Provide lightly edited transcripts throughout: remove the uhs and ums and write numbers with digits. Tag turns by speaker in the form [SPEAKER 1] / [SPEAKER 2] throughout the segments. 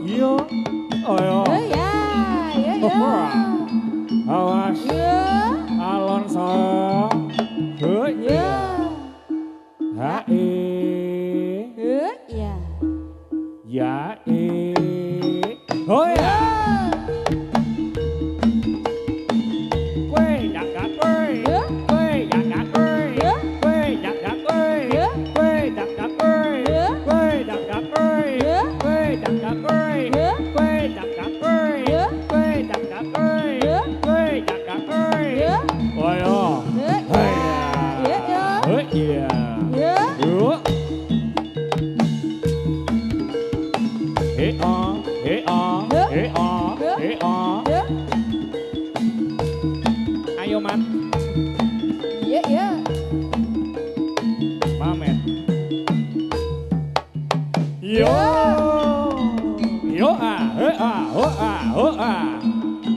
[SPEAKER 1] yo. Ayo.
[SPEAKER 2] Ya, ya.
[SPEAKER 1] Awas. Alon saya. Ya. Hae.
[SPEAKER 2] Ya.
[SPEAKER 1] Ya oh ya. Quê đặt đặt ơi. Quê đặt đặt ơi. Quê đặt đặt ơi. Quê đặt đặt ơi. Quê đặt đặt ơi. Quê đặt đặt ơi. Quê đặt đặt ơi. Quê đặt đặt ơi. Quê đặt đặt ơi. Ôi ồ. Hey. Yeah. Ayo man.
[SPEAKER 2] Iya.
[SPEAKER 1] Mamet. Yo. Yo ho ah.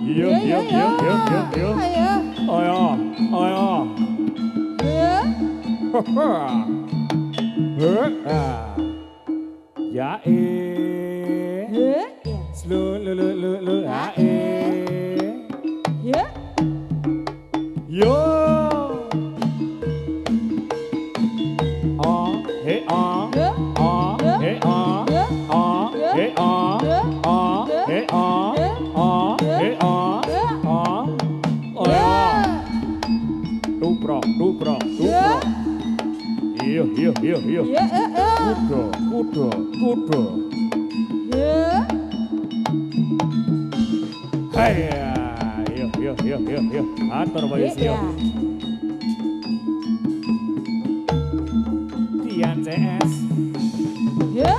[SPEAKER 1] Yo. Ayo. Ya lu
[SPEAKER 2] Ya.
[SPEAKER 1] Yo. Hey Dupro. Iyo. Kudo.
[SPEAKER 2] Ya.
[SPEAKER 1] Hey, yo. Atur bayi siyo. Tian CS.
[SPEAKER 2] Ya.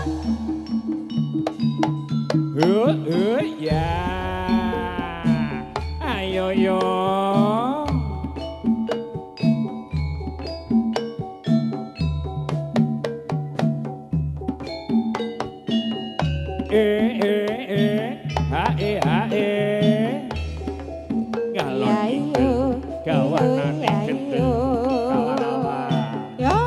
[SPEAKER 1] Ya. Ayo yo. Hae. Galon itu kawanan kenteng kawan apa?
[SPEAKER 2] Ya.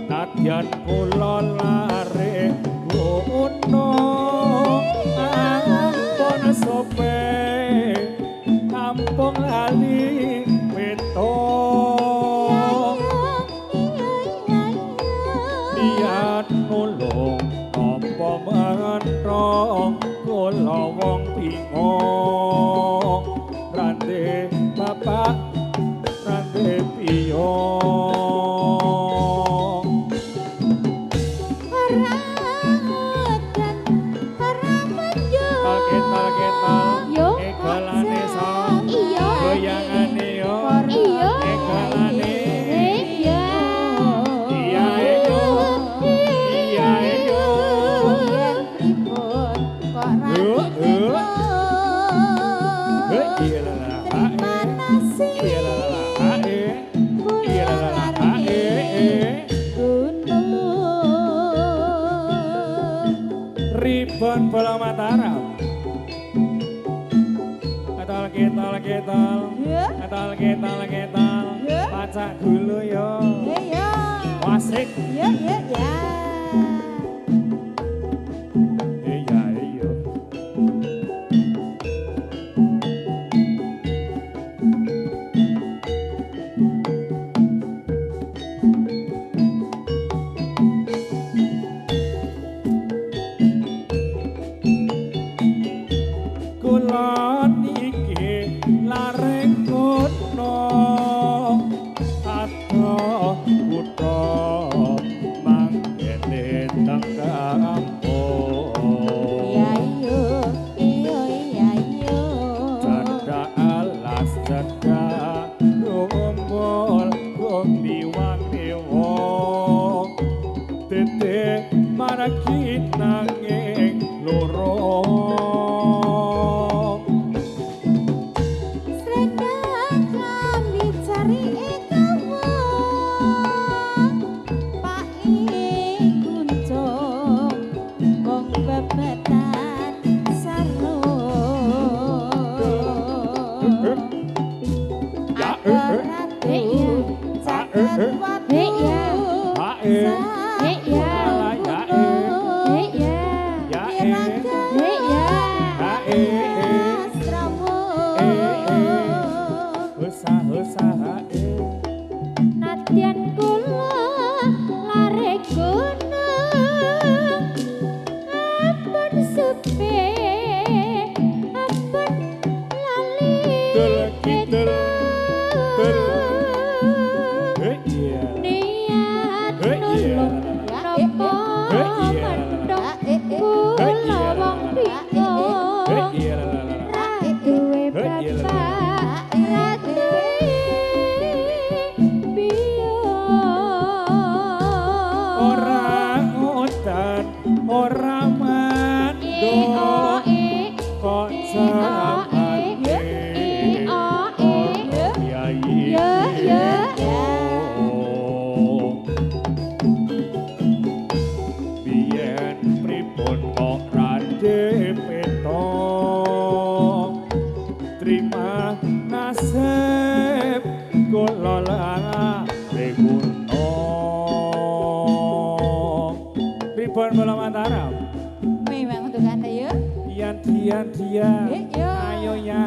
[SPEAKER 1] Nadyan kula lare ngono ampun sope kampung lali weto niat nulung napa mentrong kula wong bingung rande bapak rande piyong Ribon bola Mataram. Ketal. Pacak dulu yo.
[SPEAKER 2] Iya.
[SPEAKER 1] Wasri hei.
[SPEAKER 2] Ya ya ya.
[SPEAKER 1] Iya iya. Kula niki lareng kono ato kutha mangkene teng kampung.
[SPEAKER 2] Ya yo iyo ya yo.
[SPEAKER 1] Canda alas canda rumpul kumbiwangi wong tete maraki nanging lorong.
[SPEAKER 2] Srekan kami cari ekawong Pak kuncung wong bebetan sarung
[SPEAKER 1] Ya
[SPEAKER 2] Ratu caket watu
[SPEAKER 1] Hae Ala ya Ya Hae Usah hae
[SPEAKER 2] Nadyan kula lare gunung ampun sepe ampun lali
[SPEAKER 1] Tul kidul Tul Iya
[SPEAKER 2] niat
[SPEAKER 1] Iya
[SPEAKER 2] nopo mendok kula wong bingung
[SPEAKER 1] Iya
[SPEAKER 2] duwe bapak ratuwe
[SPEAKER 1] Ora udan ora mandor kok samane biyen pripun kok rade peto terima nasib kula lare gunung pripun kula Mataram
[SPEAKER 2] memang untuk anda ya
[SPEAKER 1] Dian
[SPEAKER 2] Yo.
[SPEAKER 1] ayo ya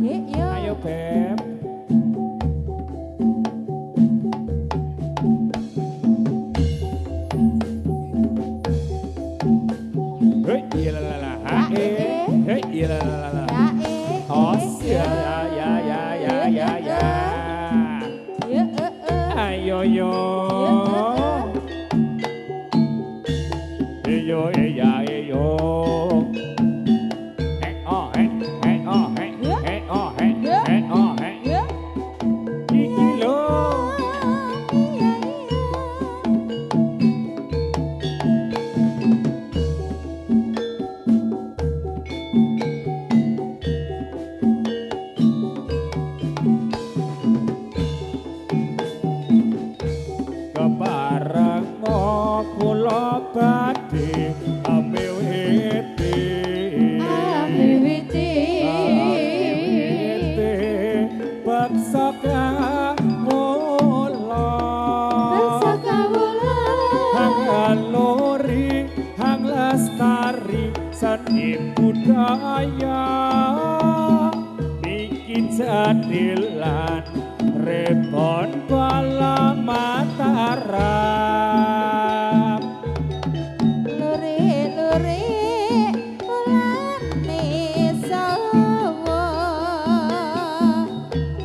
[SPEAKER 2] yo
[SPEAKER 1] ayo beb hei iya lalala hae hei iya lalala os ya ayo yo yo ya yo iki lho kepareng kula badhe amewete paksa kawula hang lori hang lestari seni budaya bikin jadilan repot bala Mataram
[SPEAKER 2] luri ulane sawo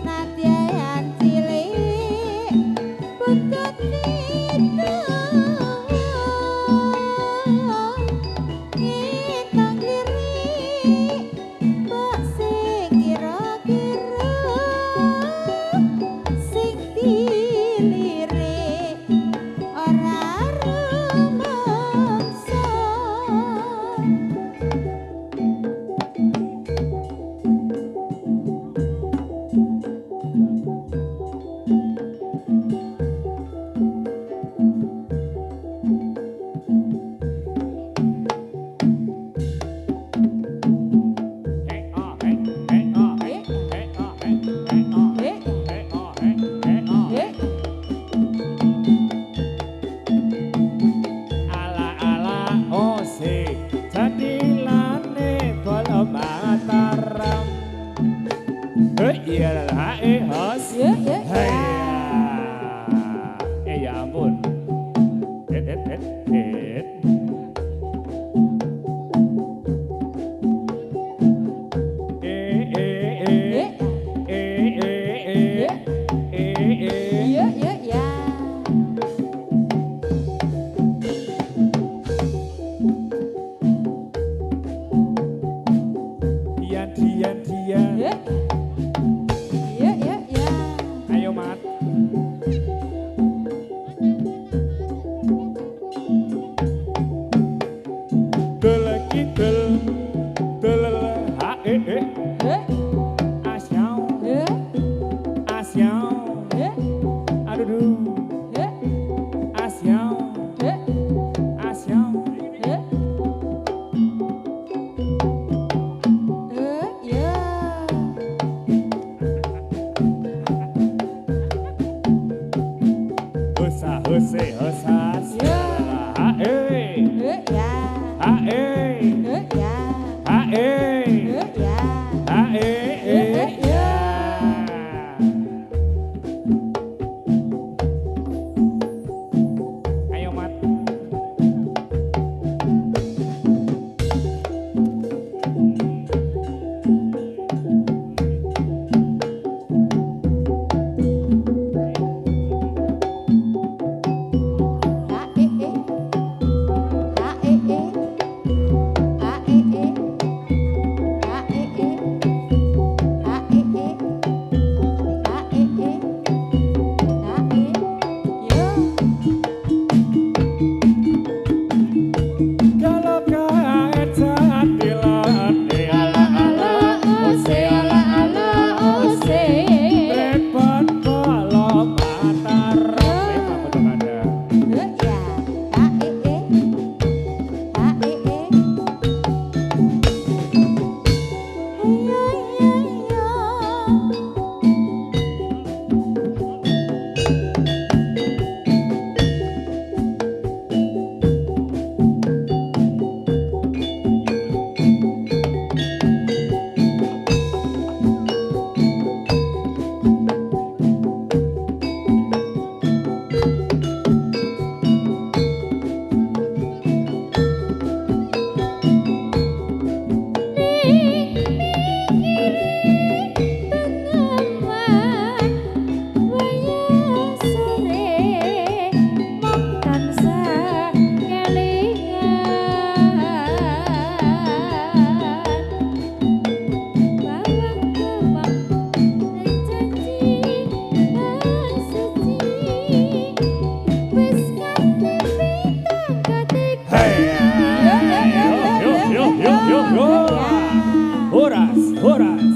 [SPEAKER 2] nadyan cilik butut Itang diri mbak sekira-kira
[SPEAKER 1] iya hos. Hai. Ya ampun. Het. Dian. Ayo mat. Kidul asyau aduh asyau hosas ayo mat. Horas.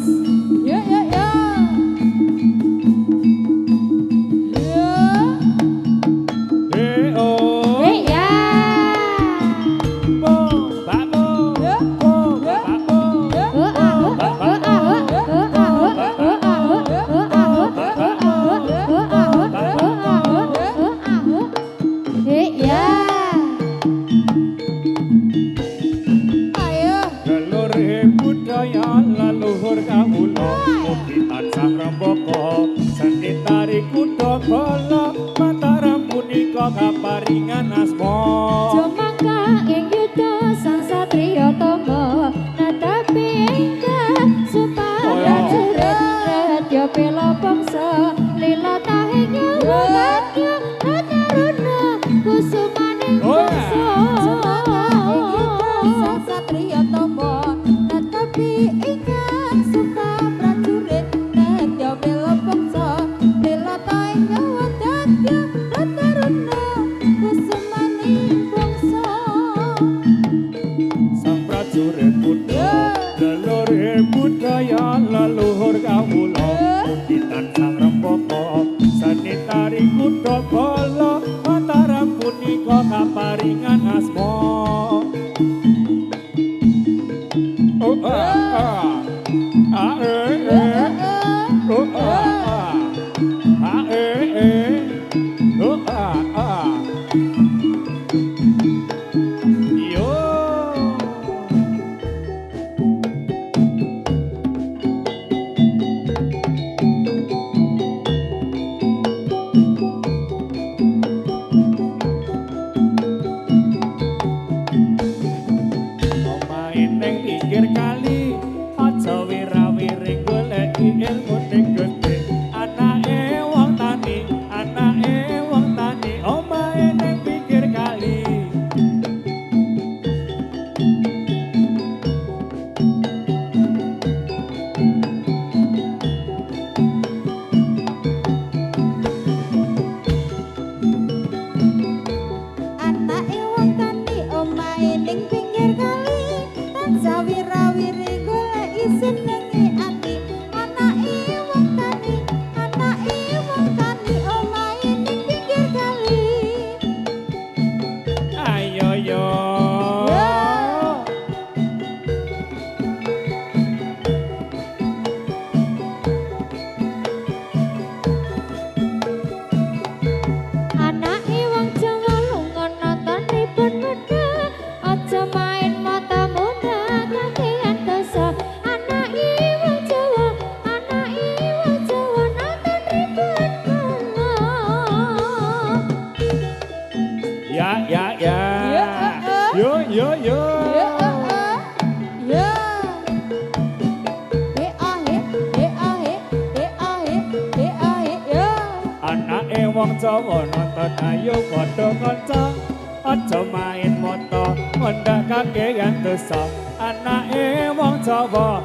[SPEAKER 1] Leluhur kawula mugi tansah rembaka seni tari kuda bala Mataram punika kaparingan asma
[SPEAKER 2] Jumangka ing yuda sang satriya tama nadapi ingkang supaya jurit radya bela bangsa lila tahing nyawa radya nadaruna kusumaning bangsa sang satriya tama nadapi ingkang suka prajurit radya bela bangsa lila tahing nyawa radya nadaruna kusumaning bangsa
[SPEAKER 1] sang prajurit putra leluhur budaya leluhur kawula mugi tansah rembaka seni tari kuda bala Mataram punika kaparingan asma Ya.
[SPEAKER 2] Ya,
[SPEAKER 1] Yo.
[SPEAKER 2] Ya, ya. Ya.
[SPEAKER 1] Anake wong Jawa nonton ayo padha kanca. Aja main moto, ngendak kakean dosa. Anake wong Jawa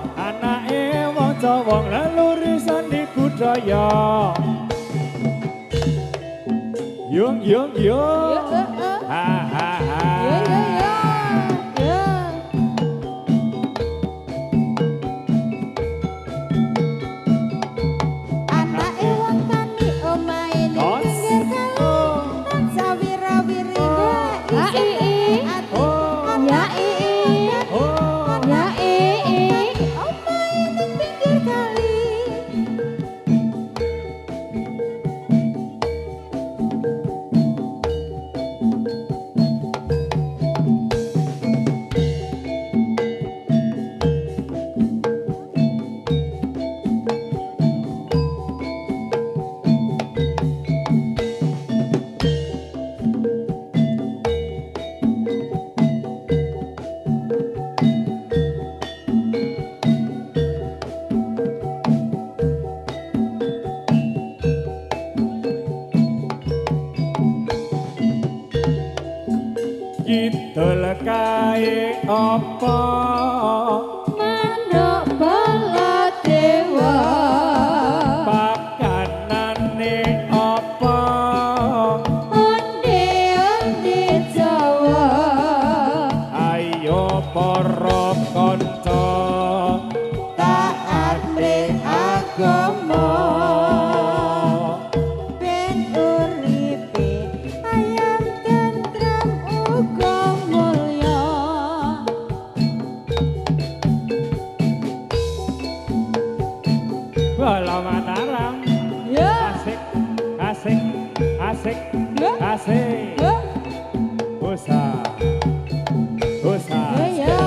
[SPEAKER 1] ngeluri sandi budaya. Yung. Ha.
[SPEAKER 2] Anake wong tani omahe ning pinggir kali. Tansah wira-wiri golek ati. Ya omahe ning pinggir kali.
[SPEAKER 1] Kidul kae apa?
[SPEAKER 2] Manuk Baladewa.
[SPEAKER 1] Pakanane apa?
[SPEAKER 2] Onde-onde Jawa.
[SPEAKER 1] Ayo para kanca
[SPEAKER 2] Taat ning agama. Ben uripe ayam tentrem uga mulya.
[SPEAKER 1] Bala Mataram.
[SPEAKER 2] Ya.
[SPEAKER 1] Asik.
[SPEAKER 2] Ya.
[SPEAKER 1] Usah.
[SPEAKER 2] Ya.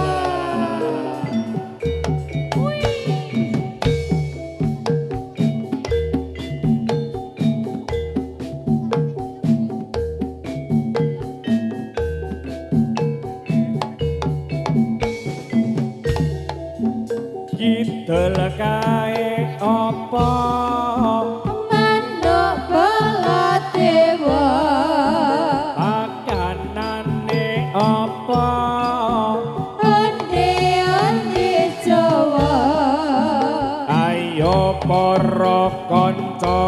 [SPEAKER 1] Kidul kae apa?
[SPEAKER 2] Manuk Baladewa.
[SPEAKER 1] Pakanane apa?
[SPEAKER 2] Onde-onde Jawa.
[SPEAKER 1] Ayo para kanca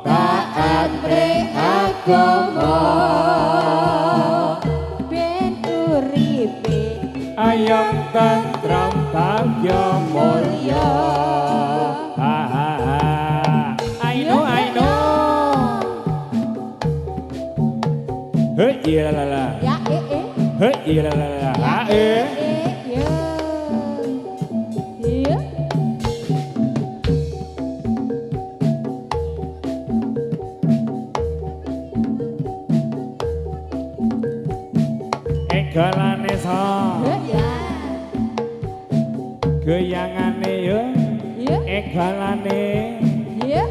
[SPEAKER 2] Taat ning agama. Ben uripe
[SPEAKER 1] ayam tentram bagya mulya. I know. Hey, iya la.
[SPEAKER 2] Ya
[SPEAKER 1] Hey, iya la.
[SPEAKER 2] ya. Ya.
[SPEAKER 1] Egalane sa,
[SPEAKER 2] Ya.
[SPEAKER 1] goyangane yo.
[SPEAKER 2] Ya.
[SPEAKER 1] Egalane
[SPEAKER 2] Ya.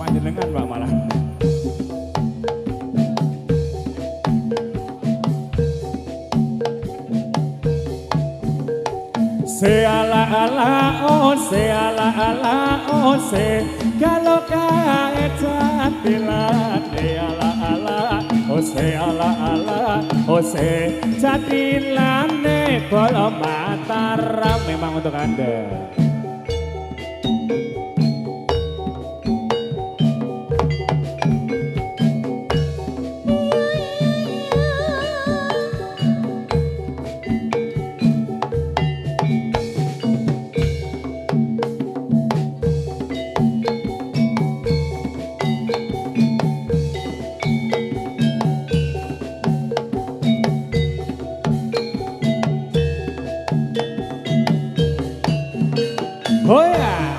[SPEAKER 1] panjenengan Mbak malah. Se ala oh se kalau kae jatilan oh se jatilane bola Mataram memang untuk Anda. Oh ya,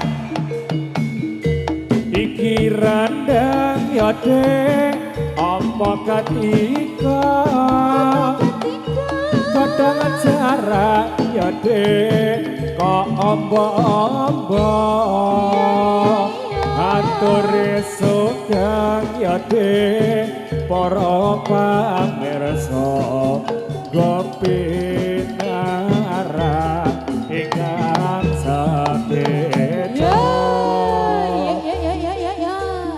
[SPEAKER 1] iki rendang ya dek, apa ketika kadang jarak ya dek, kok ombo-ombo
[SPEAKER 3] Aturi sugeng yade para pamirsa Gopinara ingkang sabeda.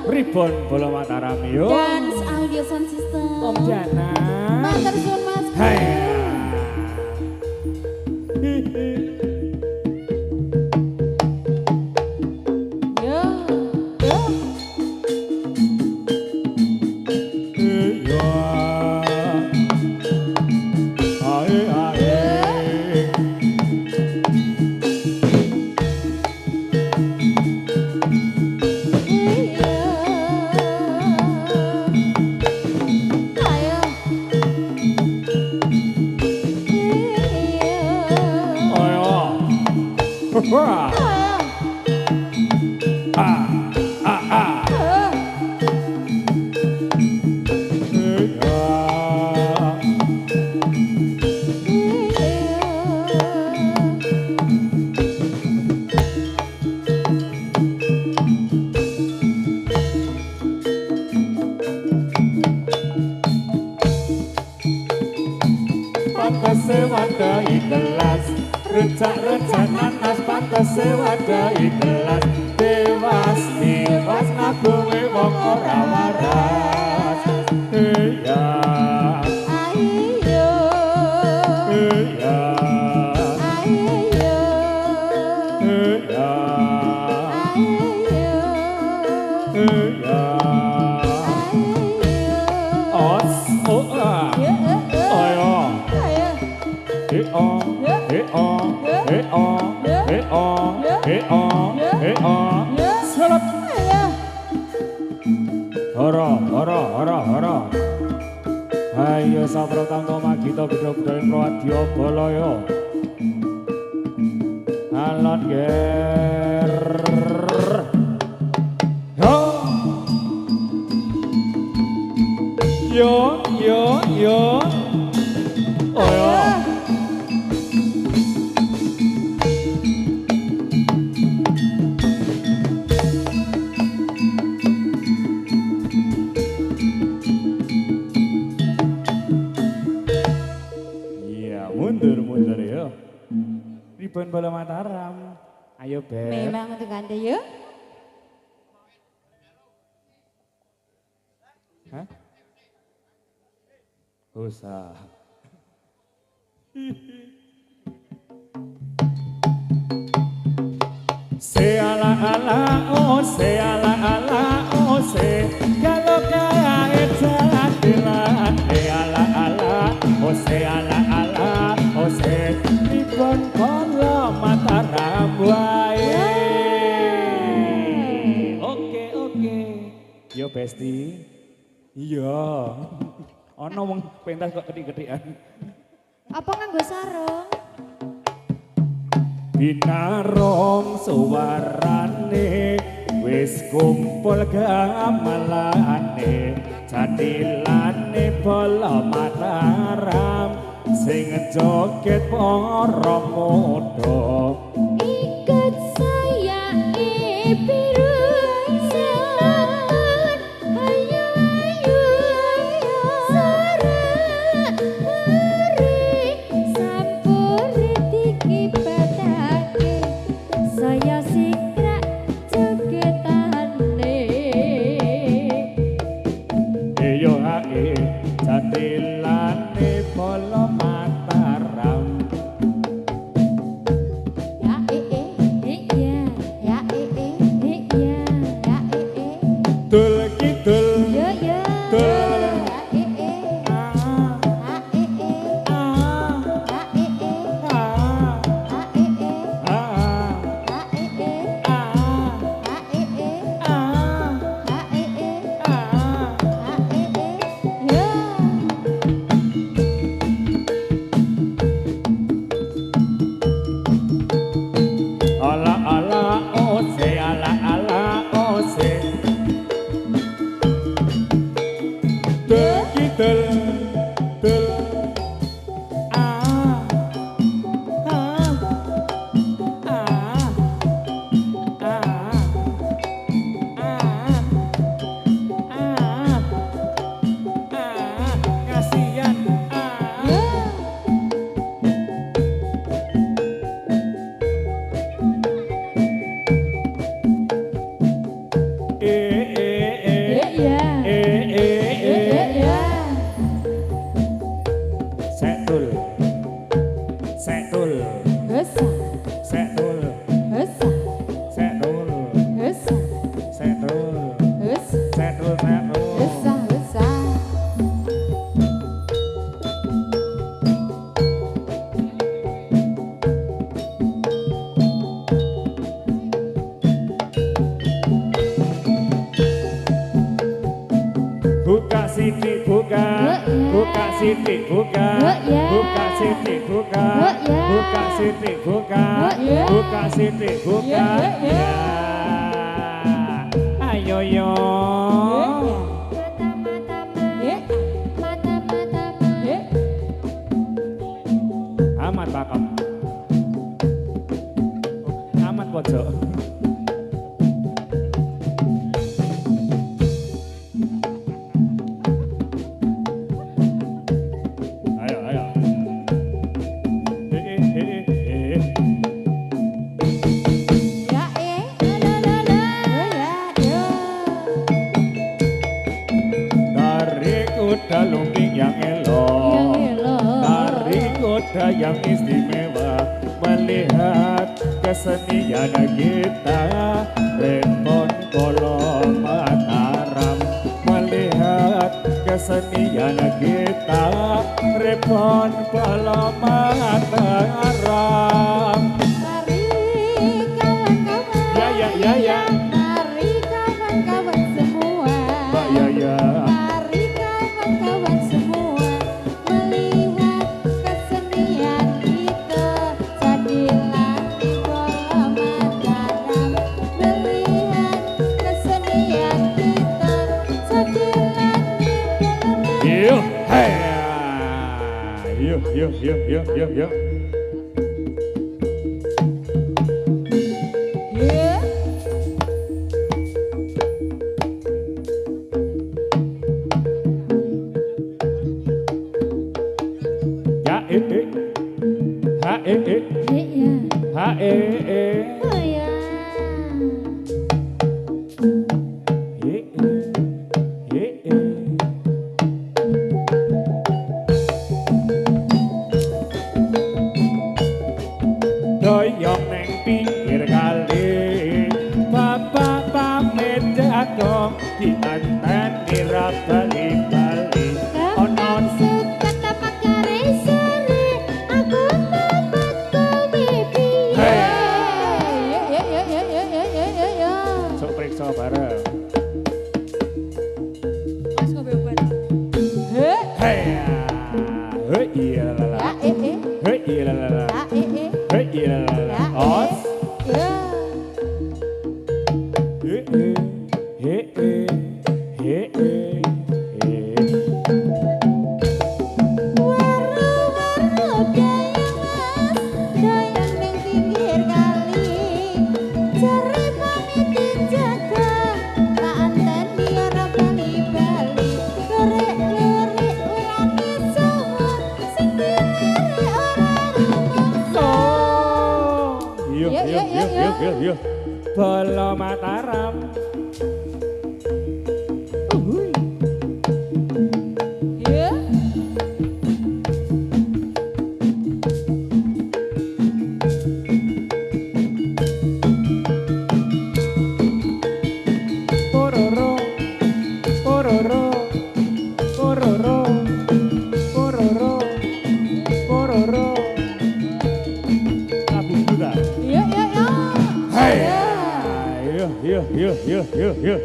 [SPEAKER 3] Pripun bola Mataram yo?
[SPEAKER 2] Dance audio sound system.
[SPEAKER 3] Om Jana.
[SPEAKER 2] Matur suwun Mas.
[SPEAKER 3] Hai. Wadai gelas recak-recak nanas pantes wadai gelas dewas dewas ngagunge wong ora waras iya
[SPEAKER 2] Ayo
[SPEAKER 3] iya
[SPEAKER 2] Ayo
[SPEAKER 3] iya iya os oh ayo Salat. Hara. Ayo sabro tangkoma kita gedhe-gedhe Prawadya Balaya. Alon ger. Yo. Oh ya. Mundur ya. Ribon bola Mataram. Ayo Beb.
[SPEAKER 2] Memang untuk Anda ya.
[SPEAKER 3] Hah? Usah. Se ala oh se kalau kaya jadilan ala oh se ribon bola Mataram wae. Oke. Yo Besti. Iya. Ono wong pentas kok ketik-ketikan.
[SPEAKER 2] Apa nganggo sarung?
[SPEAKER 3] Binarong suwarane wis kumpul gamelane jadilane bola Mataram sing joget para muda
[SPEAKER 2] Ikut saya biru selon ayo sarat hari sampuri dikipatake saya sikrak jogetane
[SPEAKER 3] yo hae jadilane bola Mataram dul kidul dul buka sidik buka, buka sidik buka, buka sidik buka, buka sidik buka, buka sidik buka. Ya, ayo yo. Amat pakam, amat pojok. Lumping yang elok, tarik kuda yang istimewa, melihat kesenian kita, Rempon Kolo Mataram, melihat kesenian kita, Rempon Kolo Mataram.
[SPEAKER 2] Mari kawan-kawan,
[SPEAKER 3] Ya.
[SPEAKER 2] mari kawan-kawan semua.
[SPEAKER 3] Ya.
[SPEAKER 2] Mari kawan-kawan semua melihat kesenian kita, jadilah di bola Mataram. Melihat kesenian kita, jadilah di bola Mataram.
[SPEAKER 3] Yuk, hey, yuk.
[SPEAKER 2] Oh ya.
[SPEAKER 3] Doyong neng pinggir kali, bapak pamit jadong, dianteni ra bali-bali.
[SPEAKER 2] Kapan suka tapak kare sore, aku tapak kowe piye. Ya.
[SPEAKER 3] Sok periksa bareng.
[SPEAKER 2] Mas kowe obat.
[SPEAKER 3] Hey, iya lala. Hey, iya lala. Hey, iya lala. Os. Yuk. Bola Mataram.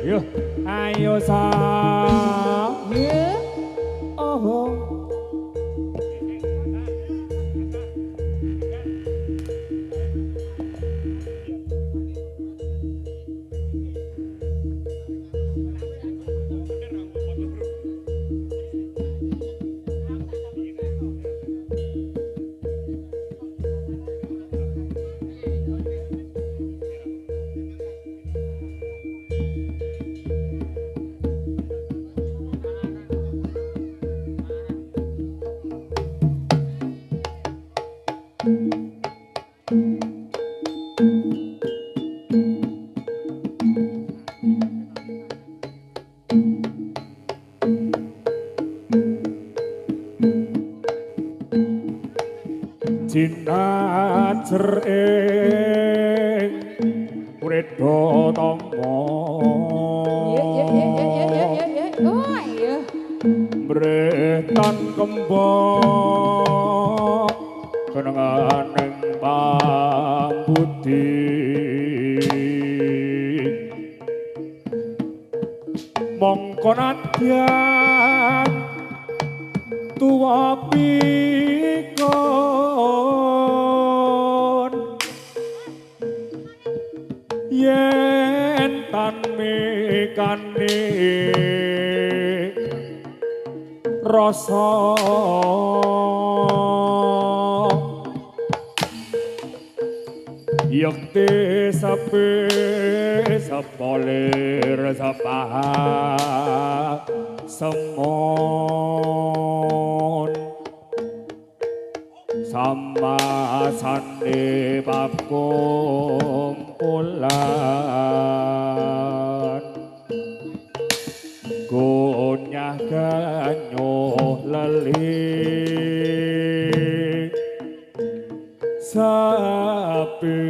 [SPEAKER 3] Yuk. Ayo sang. Oh. Jinat ing Redo Tama
[SPEAKER 2] Oh iya.
[SPEAKER 3] Bretan kembang kenanganing pambudi mongko konadyan tuwa pikon yen tan mikane rasa yakti sape sapolir sapaha semon sama sane bab kumpulan kunyah ganyo lali sapi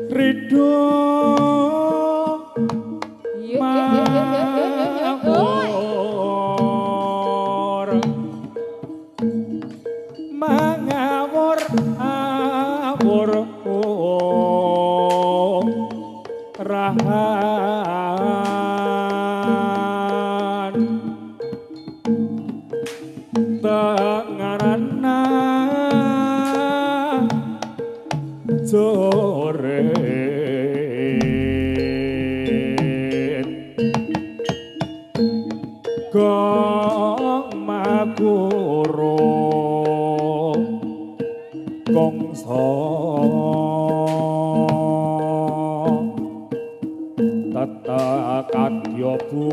[SPEAKER 3] Ridho mawur mangawur awur rahan tengarana sore kong maguro kongso tata kadya bu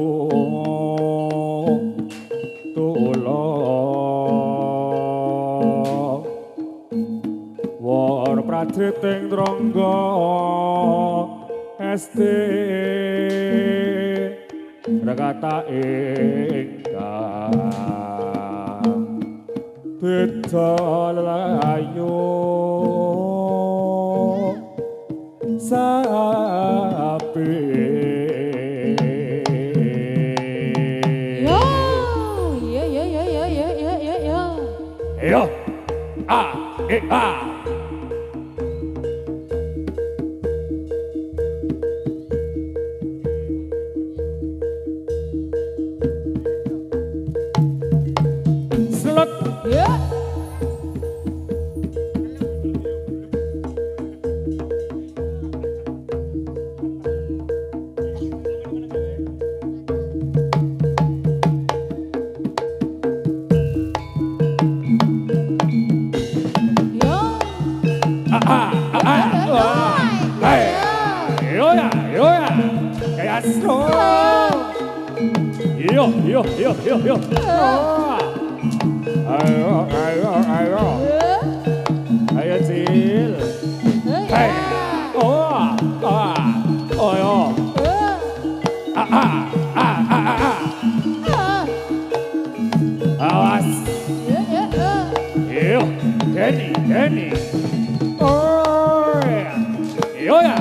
[SPEAKER 3] tulo war pratriting drangga esti rekata ingkang beda layu sapi
[SPEAKER 2] Yo,
[SPEAKER 3] yo a e a
[SPEAKER 2] Ya.
[SPEAKER 3] Yo. Ayo Cil. Hey. Yo. Awas. Yo. Denny. Oh. Yo ya.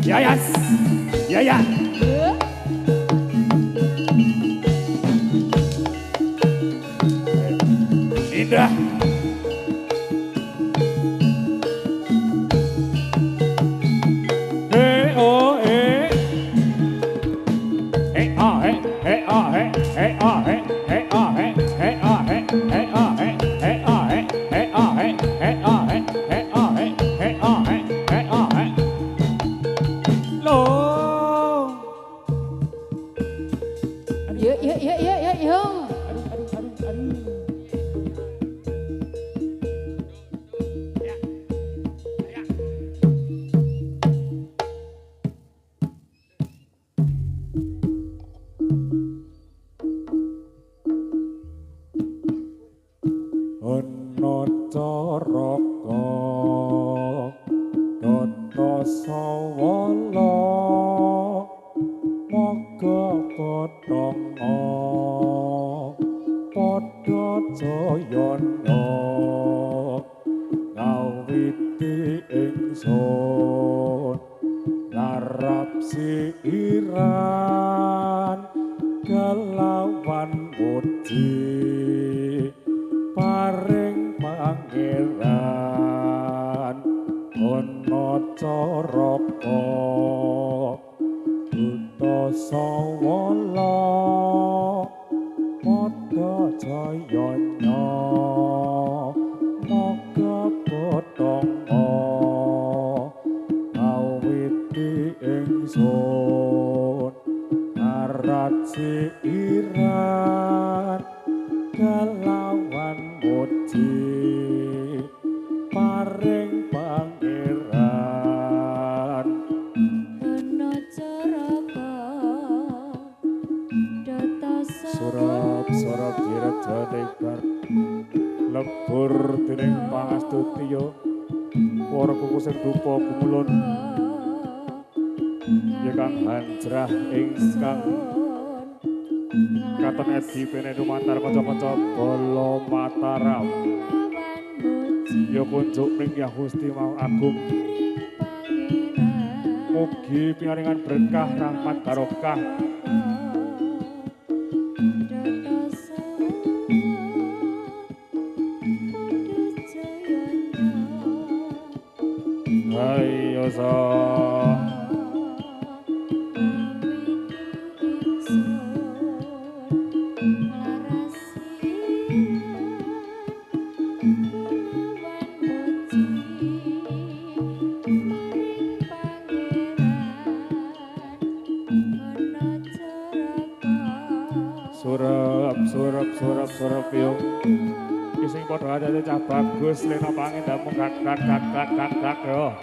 [SPEAKER 3] Yayas. Ya. Indah. Ngarap si iran kalah muji paring pangeran ana caraka duta sawala padha jayana moga potongko awiti ingsun arat siiran kalawan muji paring pangeran
[SPEAKER 2] Ana caraka data
[SPEAKER 3] sorop direja tebar lebur dening pangastuti para kukusing dupa gumulun ya kang hanjrah ingkang katon edi pene dumantar kanca-kanca bala Mataram ya kunjuk ning Hyang Gusti Maha Agung mugi pingaringan berkah rahmat barokah ayo sa surap yo sing padha ade cah bagus lena pangendamu gak yo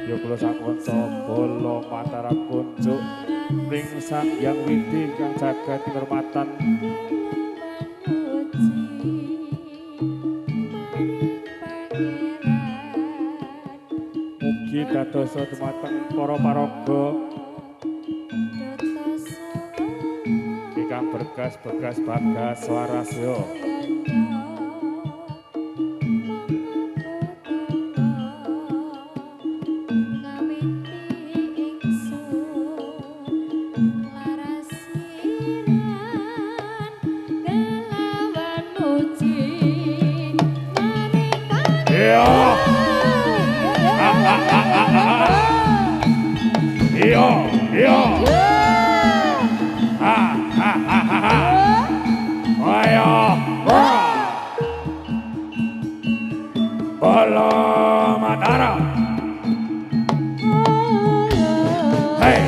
[SPEAKER 3] yo kula sakonco bala Mataram kunjuk ning Sang Hyang Widi kang jagat kinurmatan mugi dadosa dumateng para paraga ingkang bergas bagas warasya Yo. Ayo. Bala Mataram. Hey.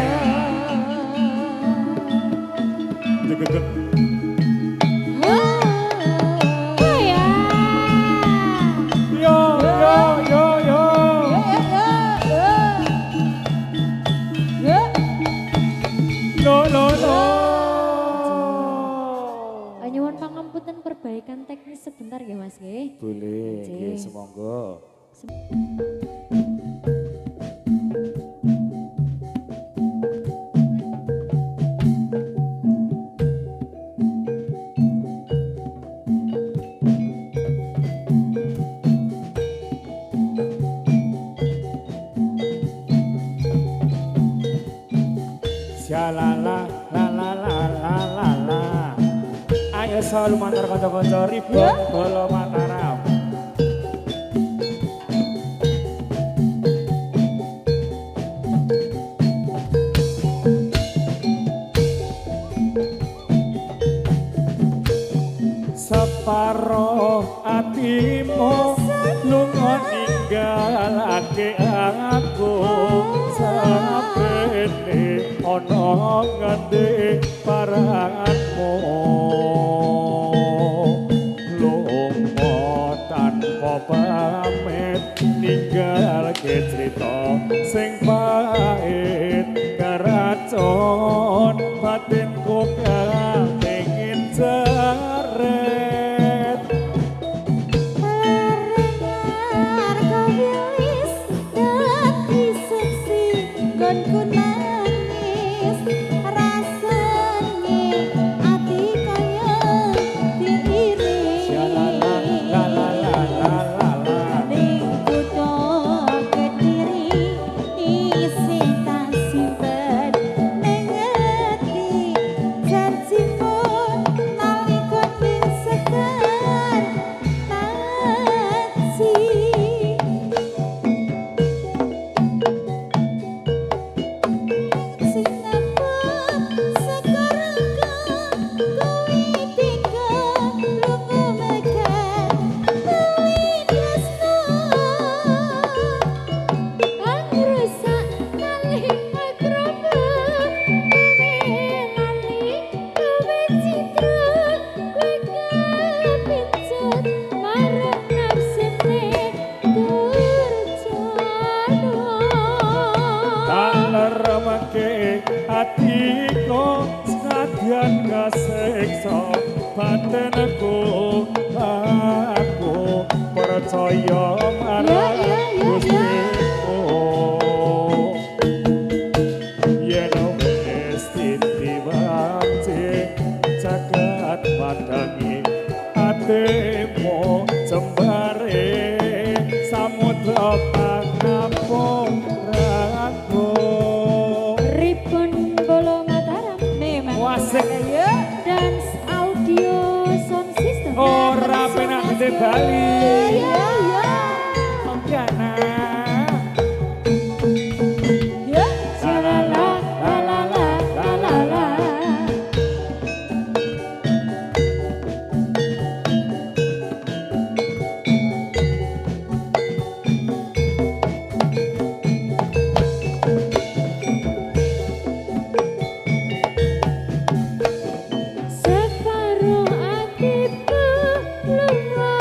[SPEAKER 2] Nyuwun pangapunten perbaikan teknis sebentar ya Mas nggih.
[SPEAKER 3] Boleh, nggih semonggo. Shalala la la la la la la. Ayo selalu mantar kanca-kanca ribut bala Mataram. Separo atimu lunga ninggalake aku sapene ana ngendi paranganmu lunga tanpa pamit ninggalake crita sing pahit karacon batinku kepengin jaret
[SPEAKER 2] Rengar kawilis dadi seksi gonku nangis rasane ati kaya diiring ning kutha Kediri sing tak simpen
[SPEAKER 3] mengko senadyan kasiksa batinku aku percaya marang Gustiku yen wis ditiwati jagat madangi atemu jembare samudra pangampung ragu
[SPEAKER 2] Ribun Bolo Mataram
[SPEAKER 3] wasik
[SPEAKER 2] Dance Audio Sound System
[SPEAKER 3] ora penak gede Bali
[SPEAKER 2] ya
[SPEAKER 3] Jana
[SPEAKER 2] ya jalala la la la la la separuh hatiku lunga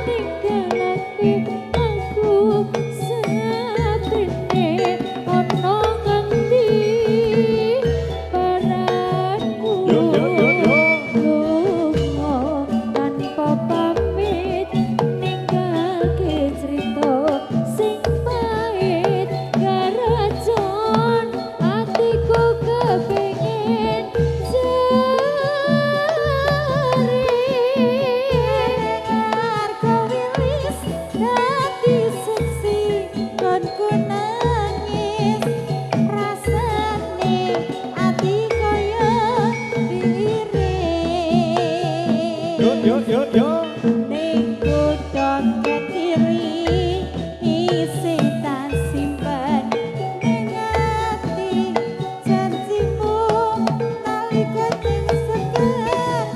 [SPEAKER 2] ninggalake aku sabrine ono ngendi peranku lunga tanpa pamit ninggalke cerita sing pahit karajon hatiku kepengin
[SPEAKER 3] yo
[SPEAKER 2] ning kutha Kediri isi tak simpen ning ati janjimu nalika ting sekarang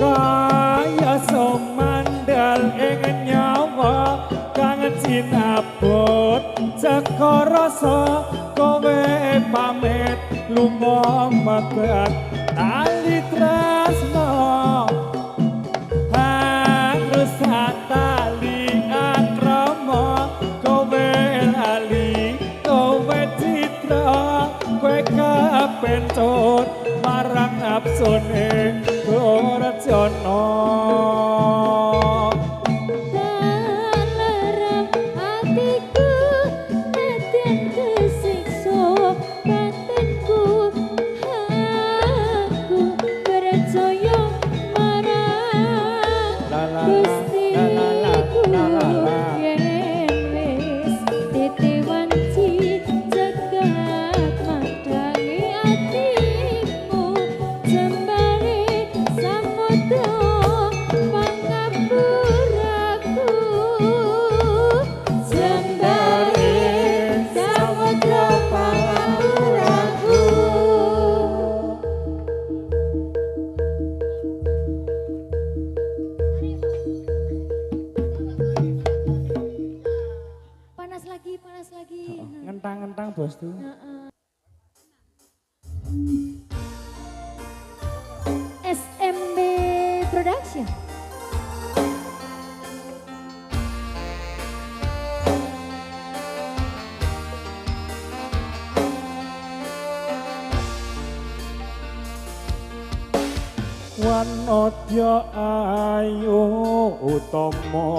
[SPEAKER 3] kaya somandal ing nyawa kang cinabut saka rasa kowe pamit lunga megat tali tresno harus tali akrama kowe lali kowe citra kowe kapentut marang nafsune Gorjono
[SPEAKER 2] dalam hatiku nadyan kesiksa batinku aku percaya marang Gustiku yen wis ditewanci jagat madangi atimu jembare samudra pangapuraku jembare samudra pangapuraku panas lagi
[SPEAKER 3] ngentang-ngentang bos tuh
[SPEAKER 2] SMB Production
[SPEAKER 3] Wanodya ayu utama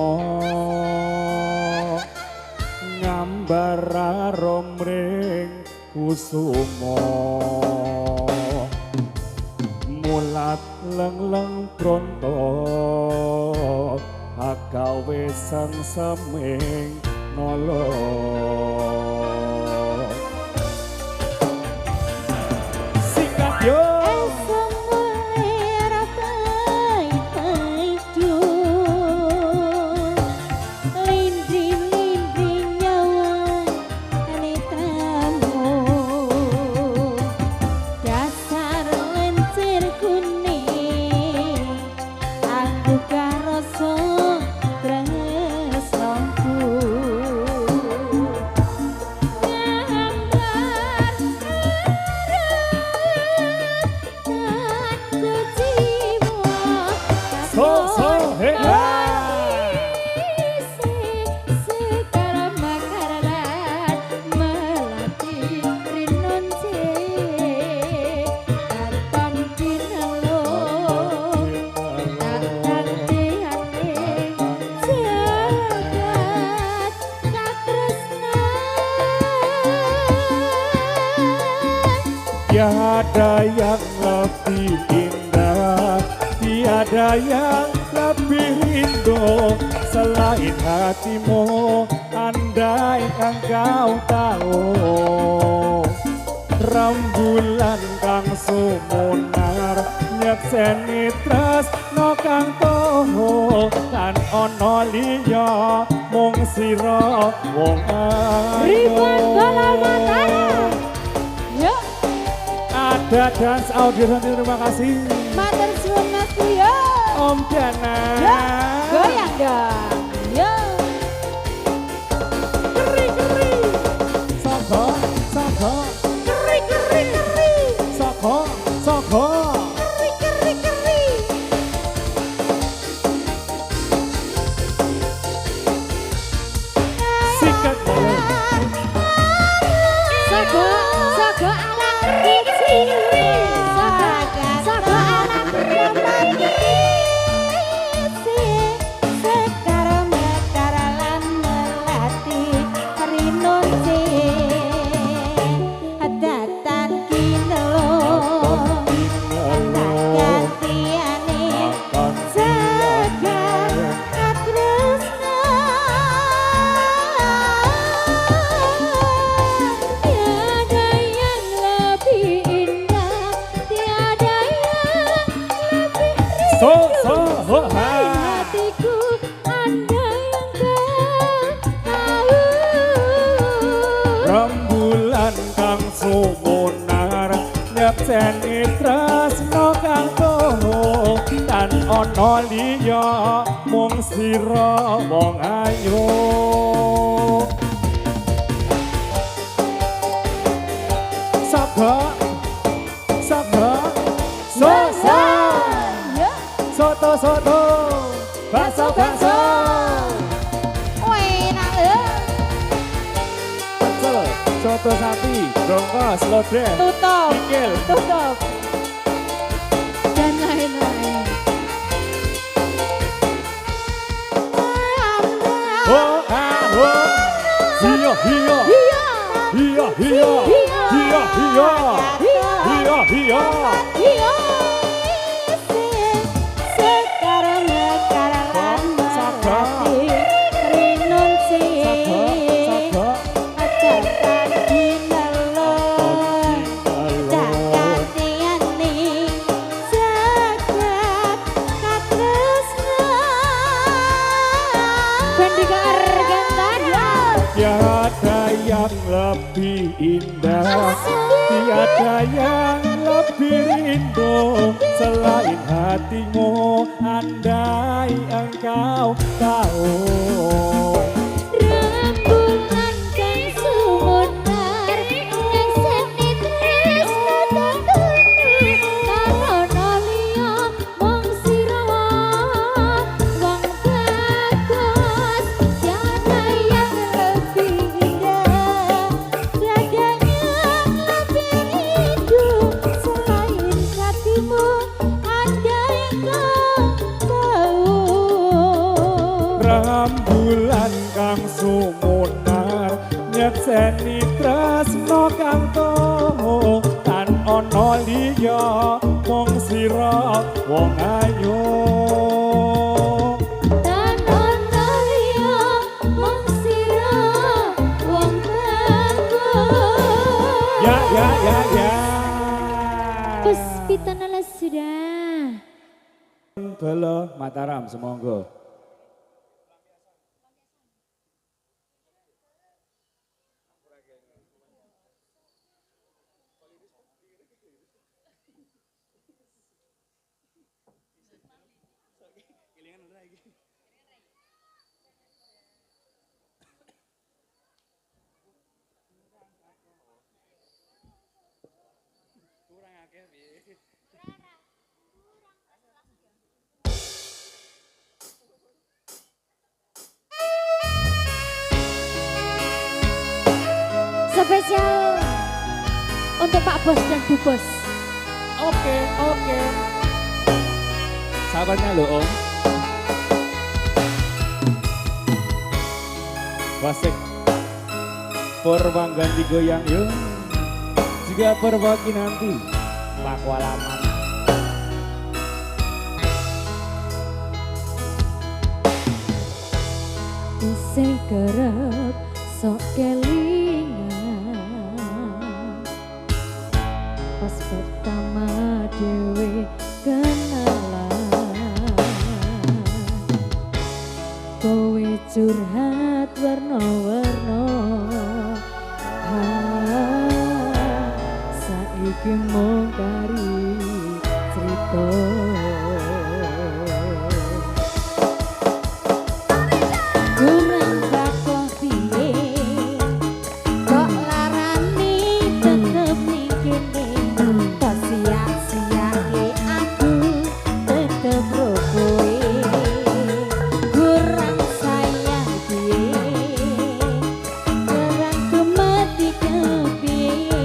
[SPEAKER 3] ngambar romring kusuma mulat leng-leng pronto agawe sang seming nolo sikat yo Tiada yang lebih indah, tiada yang lebih rindu selain hatimu, andai engkau tahu. Rembulan kang sumunar nyekseni tresno kang toho, kan ono liya mung sira wong ayu.
[SPEAKER 2] Ribuan bola Mataram. Yuk,
[SPEAKER 3] Ada dance audio, terima kasih.
[SPEAKER 2] matur suwun Mas Buyo.
[SPEAKER 3] Om Diana.
[SPEAKER 2] Yuk, goyang dong. Yuk. Keri-keri.
[SPEAKER 3] Soko, soko,
[SPEAKER 2] Keri-keri-keri.
[SPEAKER 3] soko, soko.
[SPEAKER 2] Keri-keri-keri.
[SPEAKER 3] Sikat boleh.
[SPEAKER 2] Sago, sago ala keri-keri. Sago ala keri-keri. Sekar mekar lan melati rinun datan kinelo gantiane segar katresna tiada yang lebih indah, tiada yang lebih
[SPEAKER 3] So, so, ho, ha.
[SPEAKER 2] hatiku anda yang tahu.
[SPEAKER 3] Rembulan kang sumunar nyekseni tresno kang toho, tan ono liya mung sira wong ayu. Saga, saga, so, so,
[SPEAKER 2] Yuk,
[SPEAKER 3] soto, soto, bakso, bakso.
[SPEAKER 2] enak lho.
[SPEAKER 3] Pecel, soto sapi, bronkos, lodeh,
[SPEAKER 2] Tutup,
[SPEAKER 3] kikil.
[SPEAKER 2] tutup. Dan lain-lain.
[SPEAKER 3] Oh, ah, oh. Hiyo, hiyo,
[SPEAKER 2] Iya,
[SPEAKER 3] hiyo, hiyo, hiyo, hiyo, hiyo, hiyo.
[SPEAKER 2] iya. Sekar mekar lan
[SPEAKER 3] Saga.
[SPEAKER 2] melati rinun
[SPEAKER 3] Saga, saga.
[SPEAKER 2] Ajaran kinelon Jakartiani Jagat katresna Bendika Argentara.
[SPEAKER 3] Tiada yang lebih indah, tiada yang lebih rindu selain hatimu, andai engkau tahu.
[SPEAKER 2] Rembulan kang sumunar nyekseni tresno tanggungmu, karono liya mung sira wong bagus. Tiada yang lebih indah, tiada yang lebih rindu selain hatimu, andai kau tahu.
[SPEAKER 3] Rembulan kang sumunar nyekseni tresno kang toho, tan ono liya mung sira wong ayu.
[SPEAKER 2] Dan ono liya mung sira wong bagus.
[SPEAKER 3] Ya, ya, ya, ya.
[SPEAKER 2] Puspitanalah sudah.
[SPEAKER 3] Bala Mataram semonggo.
[SPEAKER 2] Spesial untuk Pak Bos dan Bu Bos.
[SPEAKER 3] Oke, oke. Sahabatnya lo Om. Wasik Purwanggan digoyang yuk. juga Perwaki nanti Pakualaman.
[SPEAKER 2] Isih kerep sok kelingan pas pertama dewe kenalan kowe curhat warna-warna saiki mung kari cerita kurang bakoh piye kok larani tetep ning kene kok sia-siake aku tetep ro kowe kurang sayang piye kurang kemati kepiye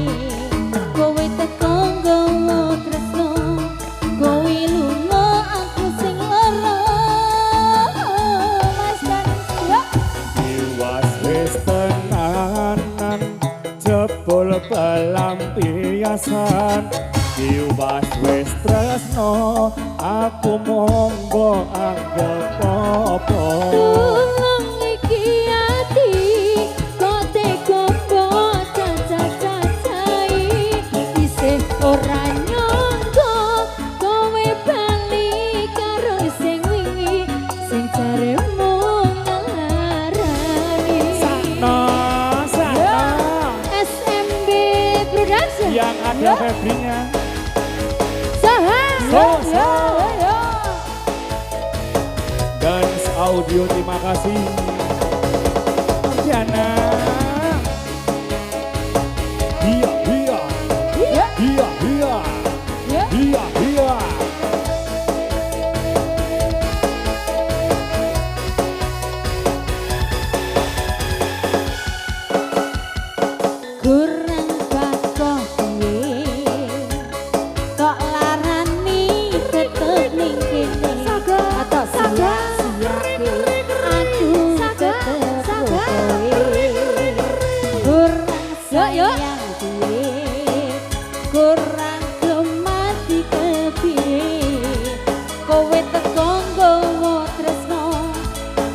[SPEAKER 2] kowe teko nggawa tresno kowe lunga aku sing lara Mas Dansa
[SPEAKER 3] Iwas wis tenanan jebul pelampiasan Iwas wis tresno aku monggo anggap apa
[SPEAKER 2] tulung iki ati kok teko cacah-cacai isih ora nyangka kowe bali karo sing wingi sing jaremu ngelarani
[SPEAKER 3] Sakno
[SPEAKER 2] SMB Production
[SPEAKER 3] yang ada Febrinya
[SPEAKER 2] Saha
[SPEAKER 3] Sosa. Dance Audio terima kasih Diana Iya iya
[SPEAKER 2] Iya
[SPEAKER 3] iya iya
[SPEAKER 2] iya
[SPEAKER 3] iya iya
[SPEAKER 2] kurang bakoh piye kok larani tetep ning kene atau sia-siake aku tetep kowe kurang sayang piye kurang kemati kepiye kowe teko nggawa tresno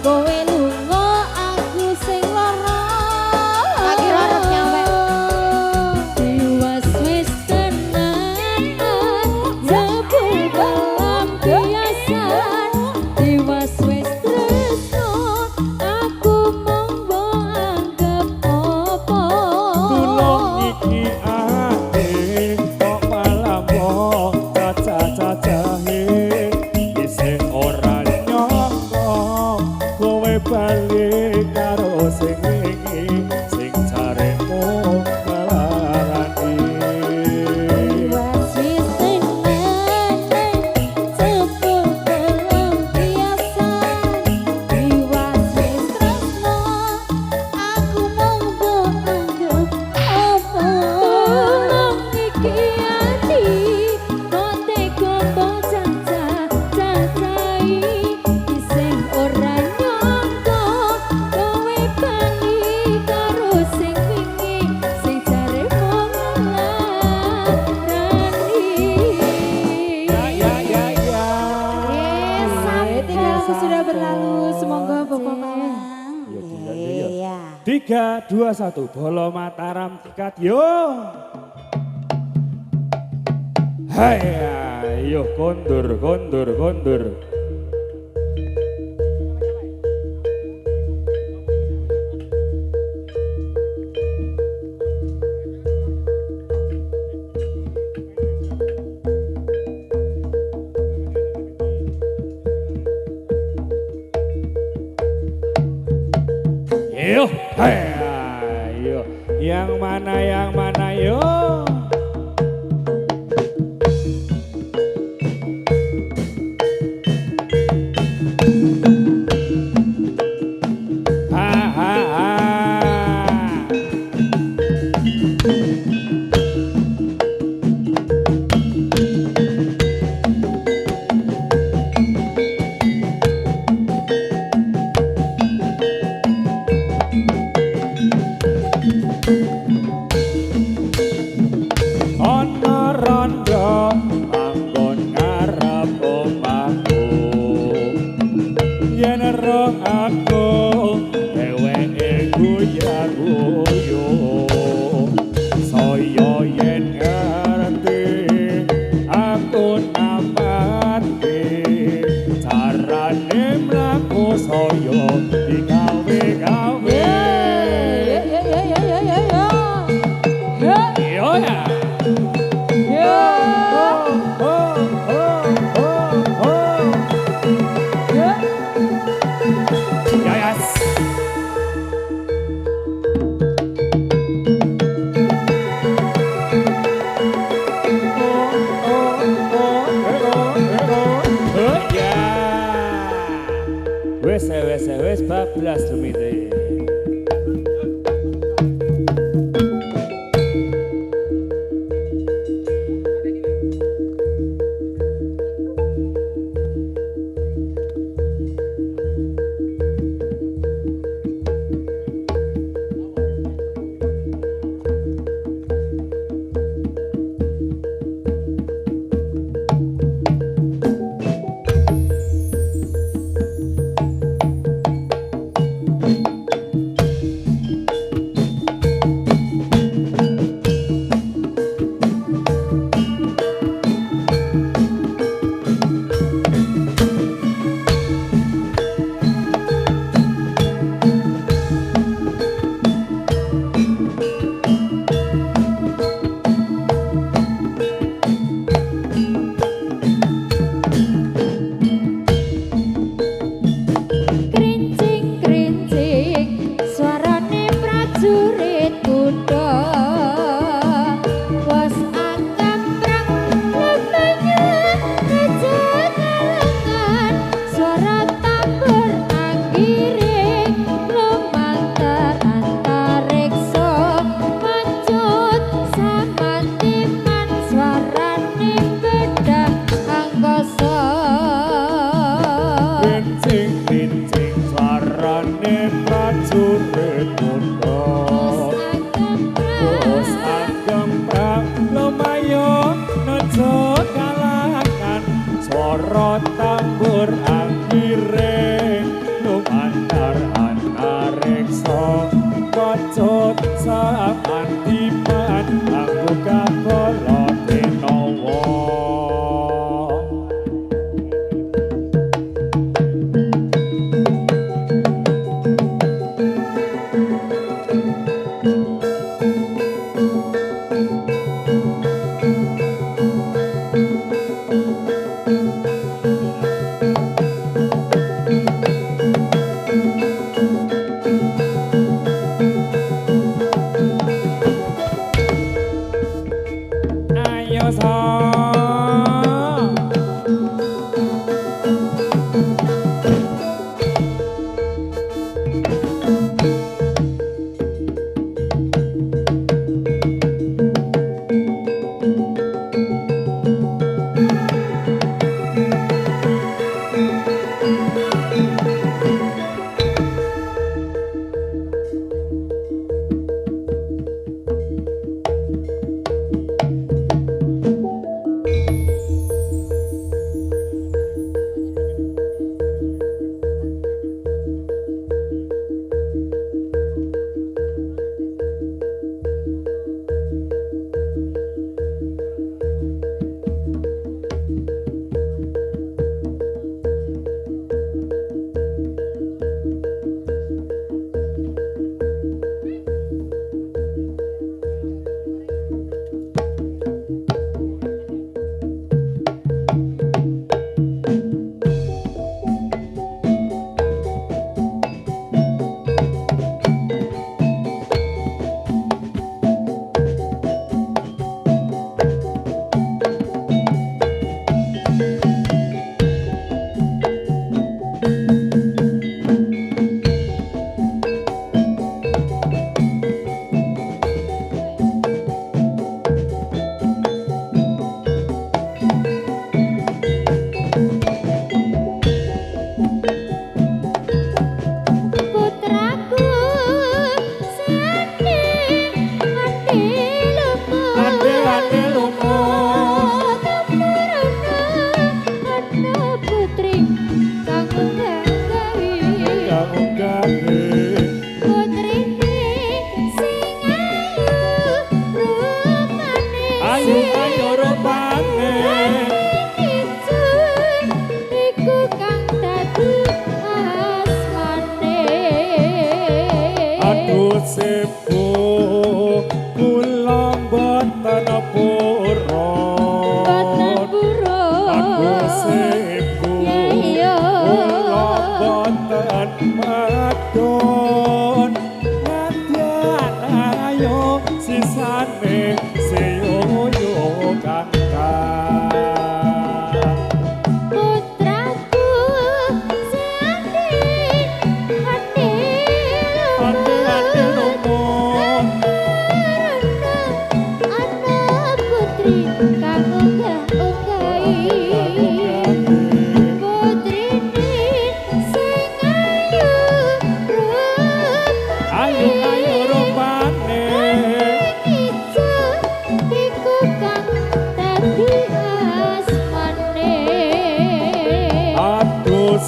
[SPEAKER 2] kowe lunga aku sing lara lagi lara nyampe Iwas wis tenanan jebul pelampiasan Iwas wis tresno aku monggo anggap apa
[SPEAKER 3] Tulung iki ate kok malah wong caca-cacahe isih ora nyangka kowe bali karo sing wingi sing jaremu melarani
[SPEAKER 2] Iwas wis tenanan jebul pelampiasan Iwas wis tresno aku monggo anggap apa tulung iki ati kok teko cacah-cacai isih ora nyangka kowe bali karo sing wingi sing jaremu ngelarani
[SPEAKER 3] ya
[SPEAKER 2] Sampai tiga waktu sudah berlalu, semoga Bapak Mama.
[SPEAKER 3] Iya. 3, 2, 1 Bolo Mataram tikat yo Hai ayo kondur kondur kondur Yo, hai, ayo, yang mana yo? Ha ha ha. Wes bablas tumite.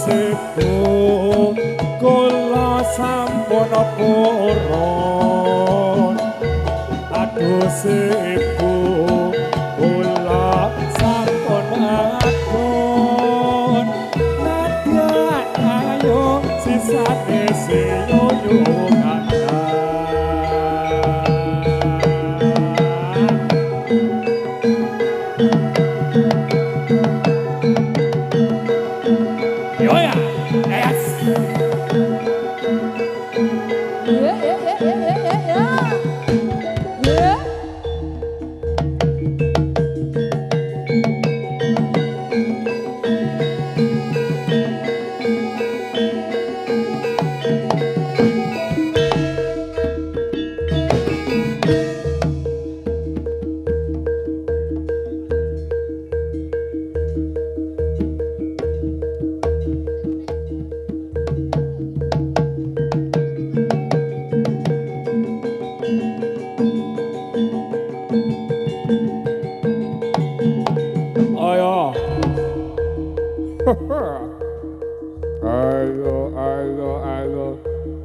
[SPEAKER 3] sepuh kula sampun purun aduh sepuh kula sampun akun nadya ayo sisane seyuyungan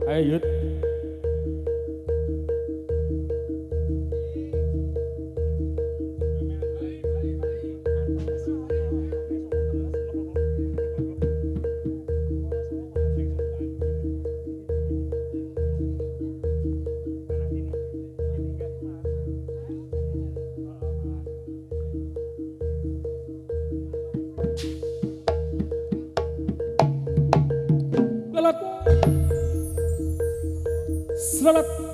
[SPEAKER 3] Ayo. Selamat.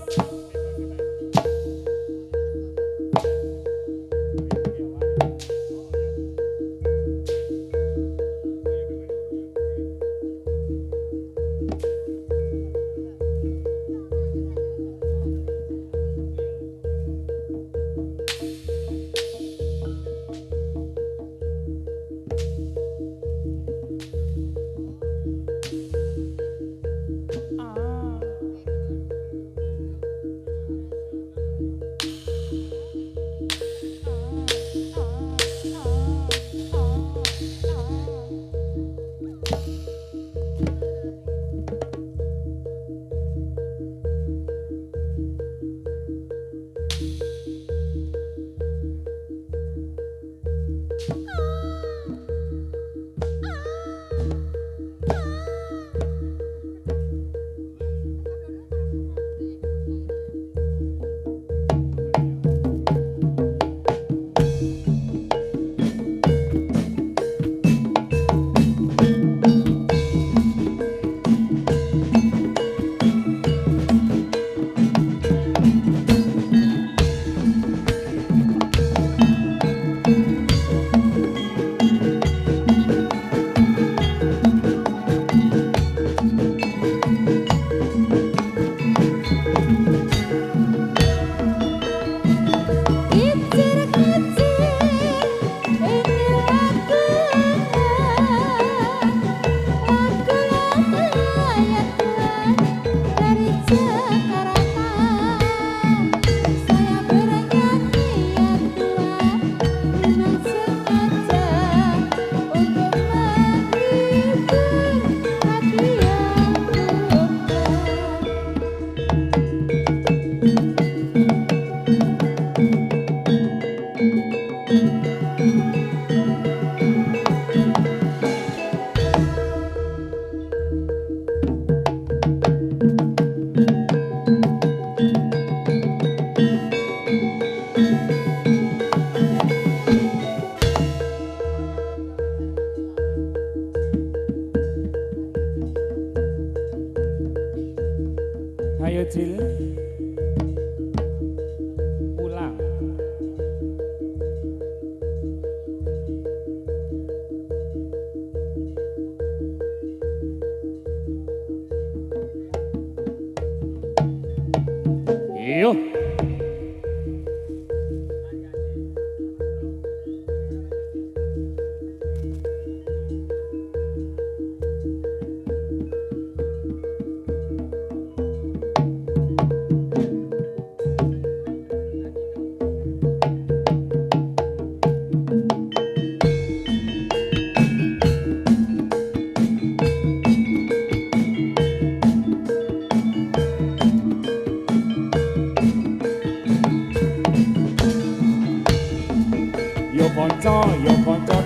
[SPEAKER 3] yo konco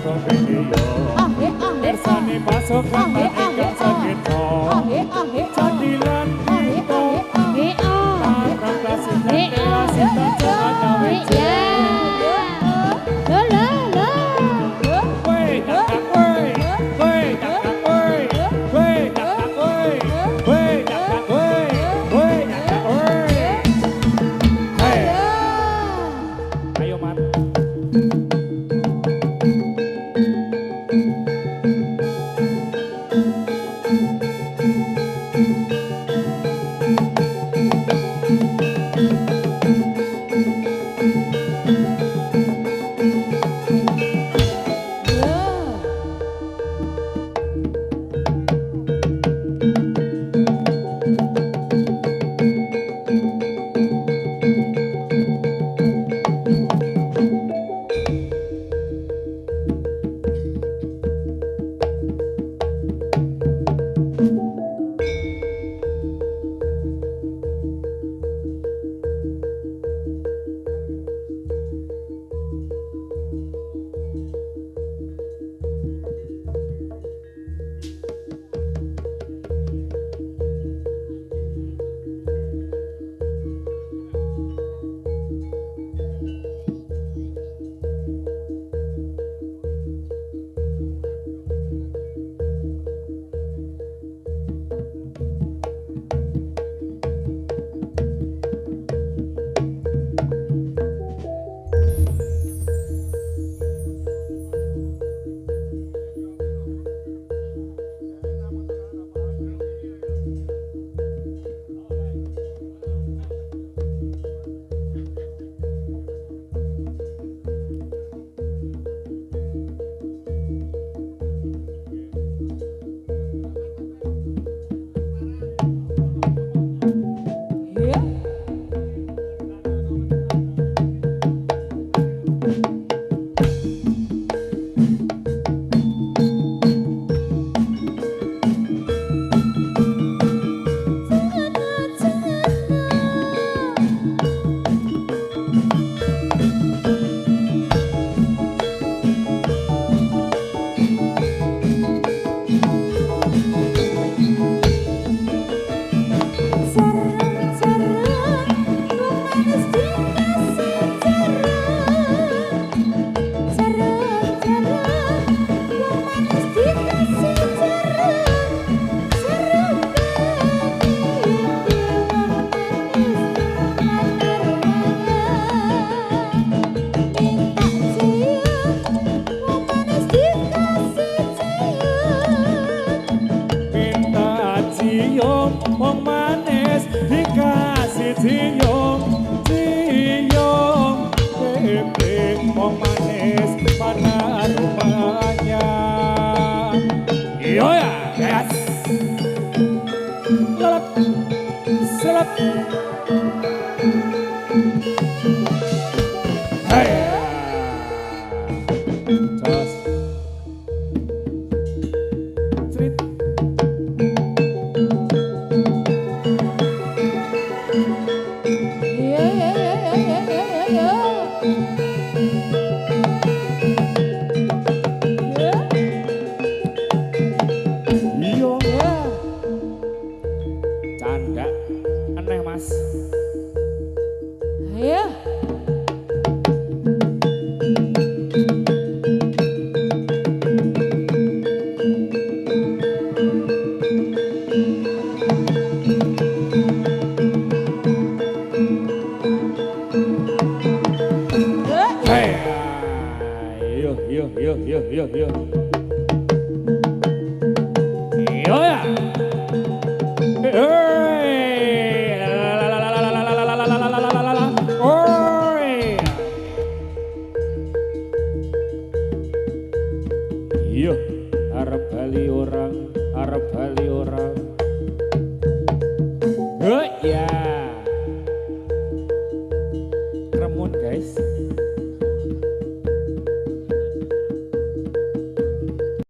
[SPEAKER 3] dompete yo. Kersane pasokan ingkang sageta. Cadilan kita tarang klasik klasik tanpa gawe. Wong manis dikasih cium wong manis pada rumahnya. Yo ya, yes. Selap. Hey. Jos. Cerit. Canda aneh mas.
[SPEAKER 2] Ayo.
[SPEAKER 3] Hey. Yo. Yo ya. Iya, arep bali orang. Oh ya. Kremun guys.